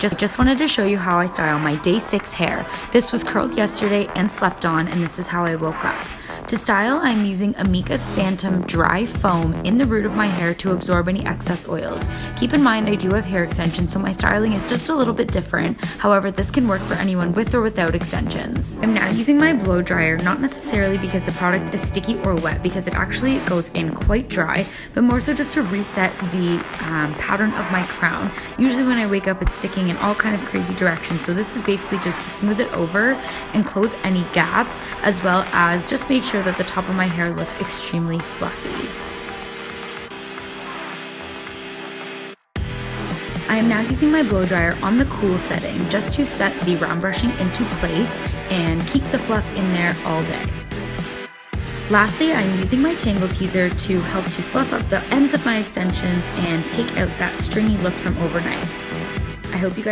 Just wanted to show you how I style my day 6 hair. This was curled yesterday and slept on, and this is how I woke up. To style, I'm using Amika's Phantom Dry Foam in the root of my hair to absorb any excess oils. Keep in mind I do have hair extensions, so my styling is just a little bit different. However, this can work for anyone with or without extensions. I'm now using my blow dryer, not necessarily because the product is sticky or wet, because it actually goes in quite dry, but more so just to reset the pattern of my crown. Usually when I wake up, it's sticking in all kind of crazy directions, so this is basically just to smooth it over and close any gaps, as well as just make sure that the top of my hair looks extremely fluffy. I am now using my blow dryer on the cool setting just to set the round brushing into place and keep the fluff in there all day. Lastly, I'm using my Tangle Teezer to help to fluff up the ends of my extensions and take out that stringy look from overnight. I hope you guys